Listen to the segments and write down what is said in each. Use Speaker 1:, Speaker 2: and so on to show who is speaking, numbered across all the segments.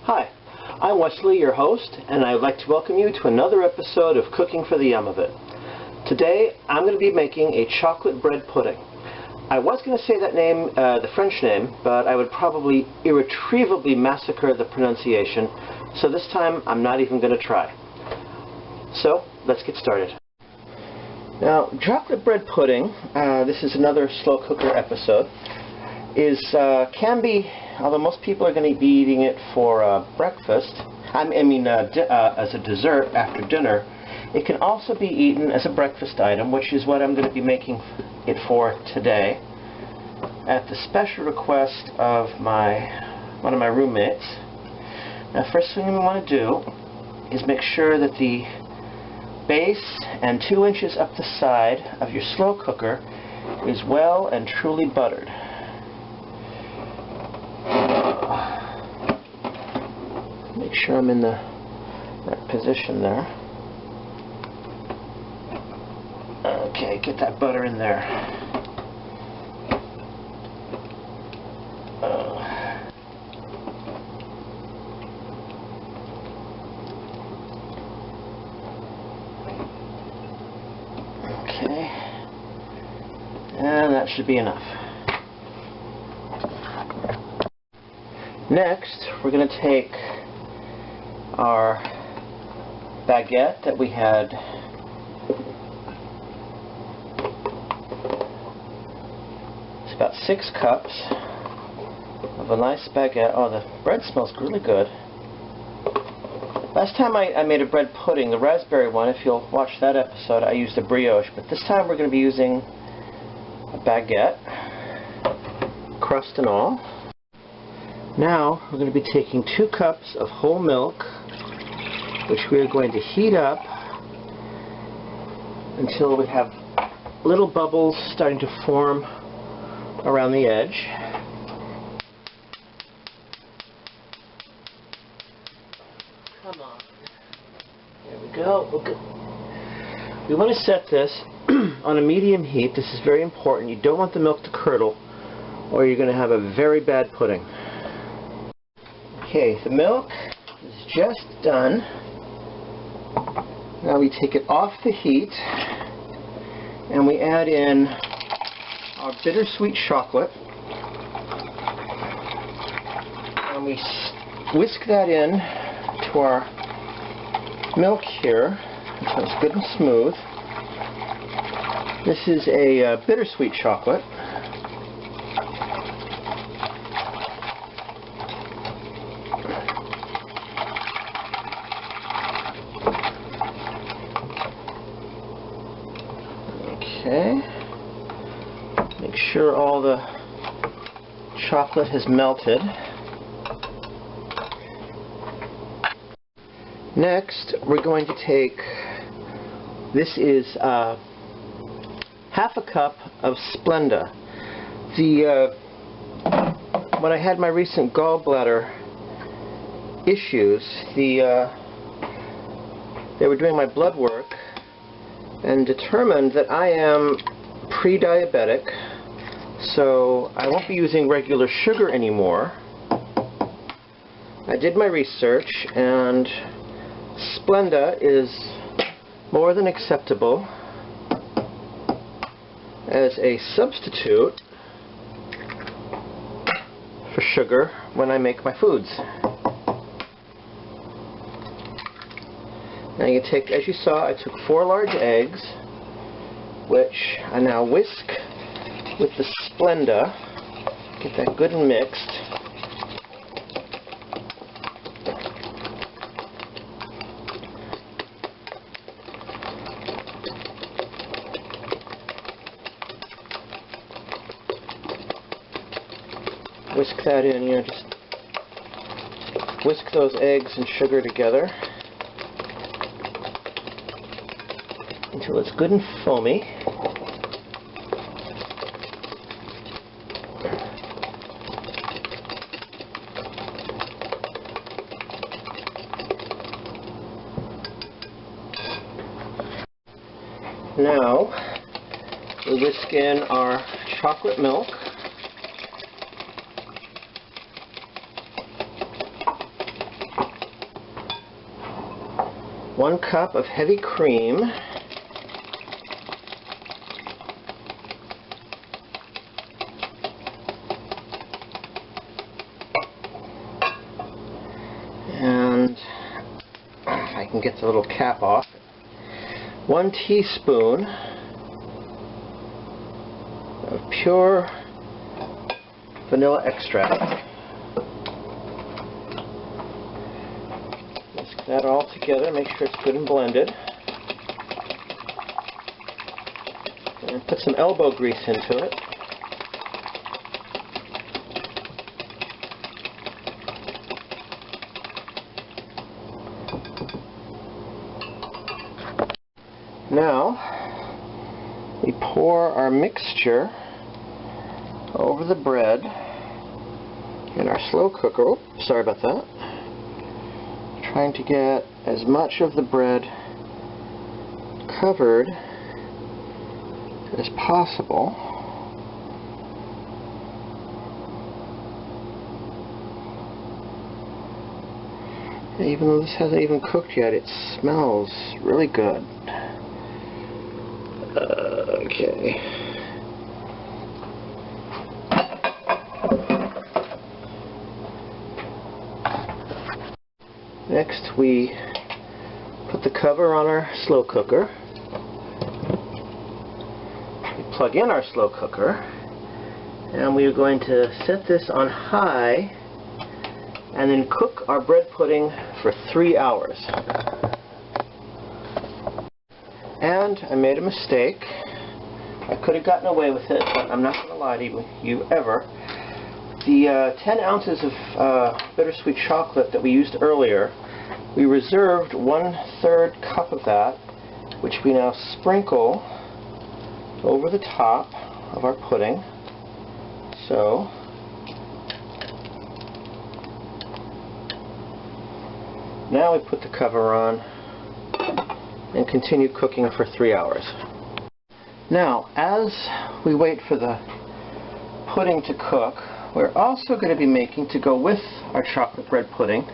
Speaker 1: Hi, I'm Wesley, your host, and I would like to welcome you to another episode of Cooking for the Yum of It. Today, I'm going to be making a chocolate bread pudding. I was going to say that name, the French name, but I would probably irretrievably massacre the pronunciation, so this time I'm not even going to try. So, let's get started. Now, chocolate bread pudding, this is another slow cooker episode, can be, although most people are going to be eating it for breakfast, as a dessert after dinner, it can also be eaten as a breakfast item, which is what I'm going to be making it for today, at the special request of one of my roommates. Now, first thing we want to do is make sure that the base and 2 inches up the side of your slow cooker is well and truly buttered. Make sure I'm in the right position there. Okay, get that butter in there. Okay, and that should be enough. Next, we're going to take our baguette that we had about 6 cups of a nice baguette. Oh, the bread smells really good. Last time I made a bread pudding, the raspberry one, if you'll watch that episode, I used a brioche, but this time we're going to be using a baguette, crust and all. Now we're going to be taking 2 cups of whole milk, which we are going to heat up until we have little bubbles starting to form around the edge. Come on. There we go. Okay. We want to set this on a medium heat. This is very important. You don't want the milk to curdle, or you're going to have a very bad pudding. Okay, the milk is just done. Now we take it off the heat and we add in our bittersweet chocolate, and we whisk that in to our milk here until it's good and smooth. This is a bittersweet chocolate. Okay. Make sure all the chocolate has melted. Next, we're going to take, this is half a cup of Splenda. When I had my recent gallbladder issues, they were doing my blood work and determined that I am pre-diabetic, so I won't be using regular sugar anymore. I did my research, and Splenda is more than acceptable as a substitute for sugar when I make my foods. Now you take, as you saw, I took 4 large eggs, which I now whisk with the Splenda. Get that good and mixed. Whisk that in, just whisk those eggs and sugar together until it's good and foamy. Now we whisk in our chocolate milk. 1 cup of heavy cream, and if I can get the little cap off, 1 teaspoon of pure vanilla extract. Whisk that all together, make sure it's good and blended. And put some elbow grease into it. Now, we pour our mixture over the bread in our slow cooker. Oh, sorry about that. Trying to get as much of the bread covered as possible. Even though this hasn't even cooked yet, it smells really good. Okay. Next, we put the cover on our slow cooker. We plug in our slow cooker, and we are going to set this on high and then cook our bread pudding for 3 hours. And I made a mistake. I could have gotten away with it, but I'm not going to lie to you ever. The 10 ounces of bittersweet chocolate that we used earlier, we reserved 1/3 cup of that, which we now sprinkle over the top of our pudding. So, now we put the cover on and continue cooking for 3 hours. Now, as we wait for the pudding to cook, we're also going to be making, to go with our chocolate bread pudding,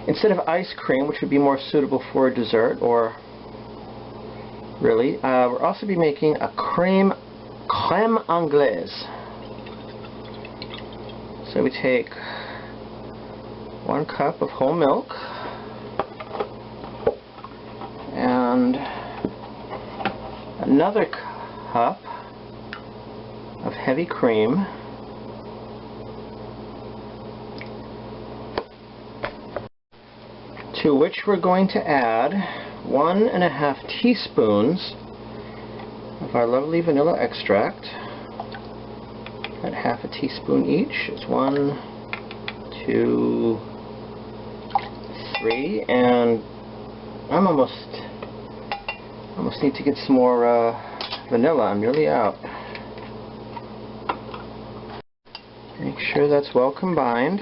Speaker 1: instead of ice cream, which would be more suitable for a dessert, or really, we'll also be making a crème anglaise. So we take 1 cup of whole milk and another cup of heavy cream, to which we're going to add 1½ teaspoons of our lovely vanilla extract. At ½ teaspoon each. It's 1, 2, 3, and I almost need to get some more vanilla. I'm nearly out. Make sure that's well combined.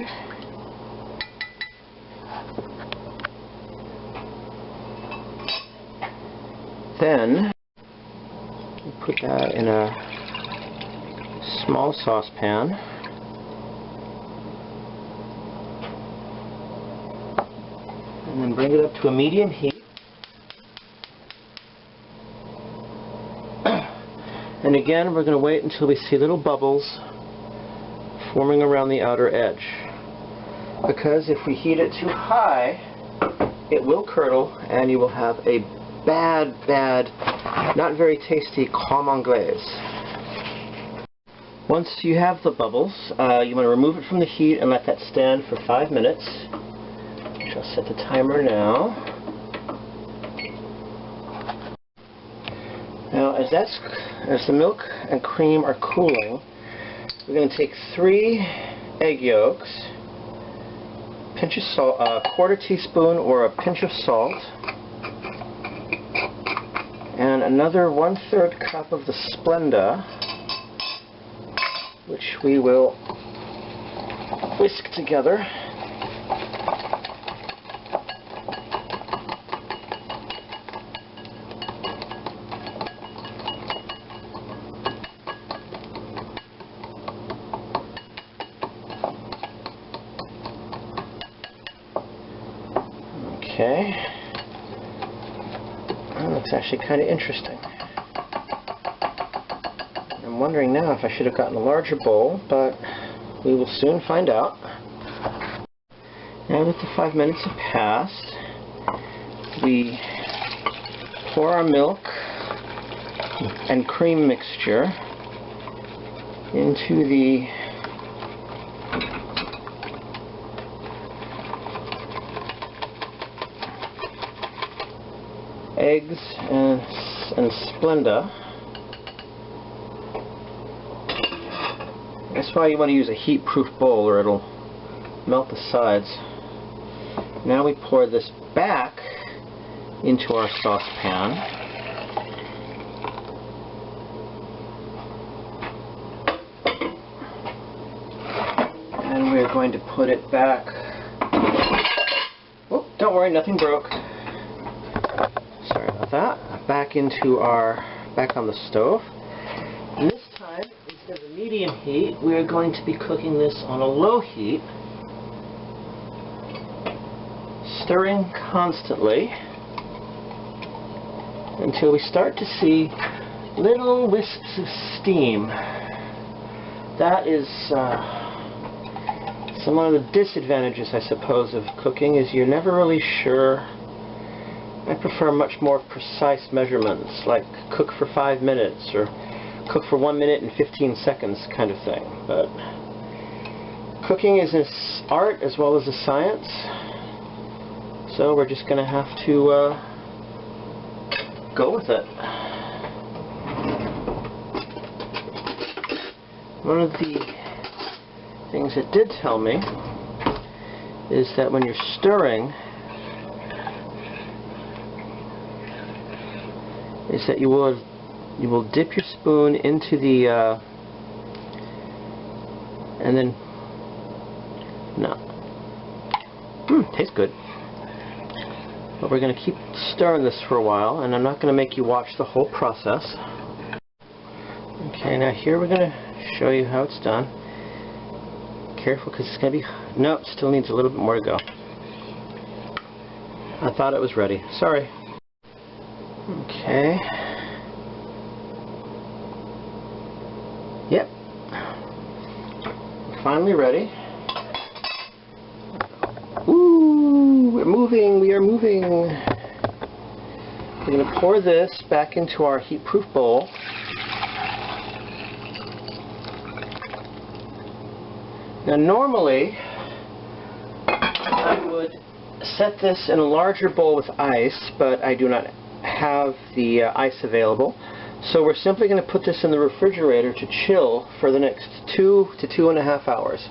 Speaker 1: Then we put that in a small saucepan. And then bring it up to a medium heat. And again, we're going to wait until we see little bubbles forming around the outer edge. Because if we heat it too high, it will curdle and you will have a bad, not very tasty crème anglaise. Once you have the bubbles, you want to remove it from the heat and let that stand for 5 minutes. I'll set the timer now. Now, as the milk and cream are cooling, we're going to take 3 egg yolks, pinch of salt, a quarter teaspoon or a pinch of salt, and another 1/3 cup of the Splenda, which we will whisk together. Okay. looks actually kind of interesting. I'm wondering now if I should have gotten a larger bowl, but we will soon find out. Now that the 5 minutes have passed, we pour our milk and cream mixture into the eggs and Splenda. That's why you want to use a heat-proof bowl or it'll melt the sides. Now we pour this back into our saucepan. And we're going to put it back. Oh, don't worry, nothing broke. Sorry about that. Back on the stove. And this time, instead of medium heat, we are going to be cooking this on a low heat, stirring constantly until we start to see little wisps of steam. That is one of the disadvantages, I suppose, of cooking, is you're never really sure. I prefer much more precise measurements, like cook for 5 minutes or cook for 1 minute and 15 seconds kind of thing. But cooking is an art as well as a science, so we're just going to have to go with it. One of the things it did tell me is that when you're stirring, is that you will dip your spoon into the and then tastes good. But we're going to keep stirring this for a while, and I'm not going to make you watch the whole process. Okay, now here we're going to show you how it's done. Careful, because it's going to be... Nope, still needs a little bit more to go. I thought it was ready. Sorry. Okay. Yep. Finally ready. Ooh, we're moving, we are moving. We're going to pour this back into our heat-proof bowl. Now normally, I would set this in a larger bowl with ice, but I do not have the ice available. So we're simply going to put this in the refrigerator to chill for the next 2 to 2.5 hours.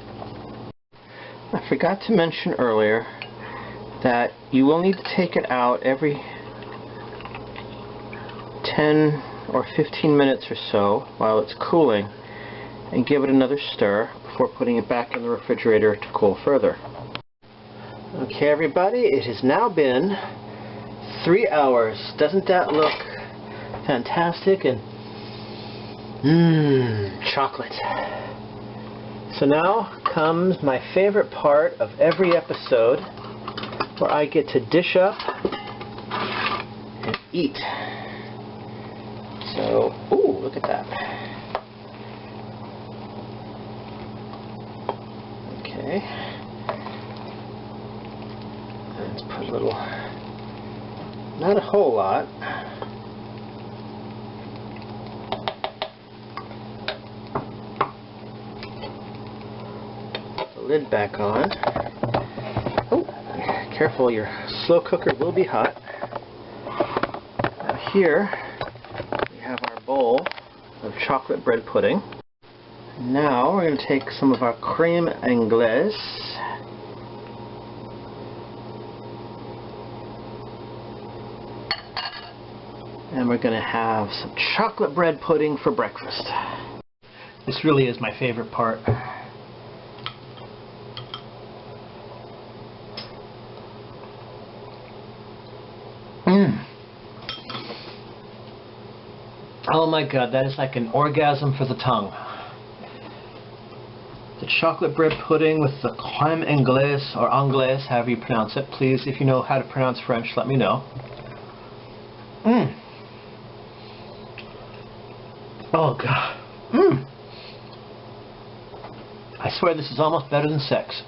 Speaker 1: I forgot to mention earlier that you will need to take it out every 10 or 15 minutes or so while it's cooling and give it another stir before putting it back in the refrigerator to cool further. Okay everybody, it has now been 3 hours. Doesn't that look fantastic? And chocolate. So now comes my favorite part of every episode, where I get to dish up and eat. So, ooh, look at that. Okay. Let's put a little, not a whole lot. Put the lid back on. Oh, careful, your slow cooker will be hot. Now here we have our bowl of chocolate bread pudding. Now we're going to take some of our crème anglaise and we're going to have some chocolate bread pudding for breakfast. This really is my favorite part. Oh my god, that is like an orgasm for the tongue. The chocolate bread pudding with the crème anglaise, or anglaise, however you pronounce it. Please, if you know how to pronounce French, let me know. Oh God. I swear this is almost better than sex.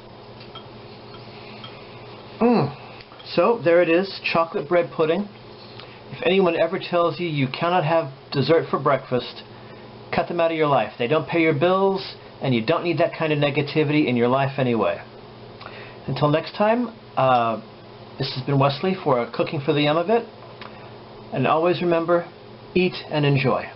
Speaker 1: So there it is, chocolate bread pudding. If anyone ever tells you you cannot have dessert for breakfast, cut them out of your life. They don't pay your bills, and you don't need that kind of negativity in your life anyway. Until next time, this has been Wesley for Cooking for the Yum of It. And always remember, eat and enjoy.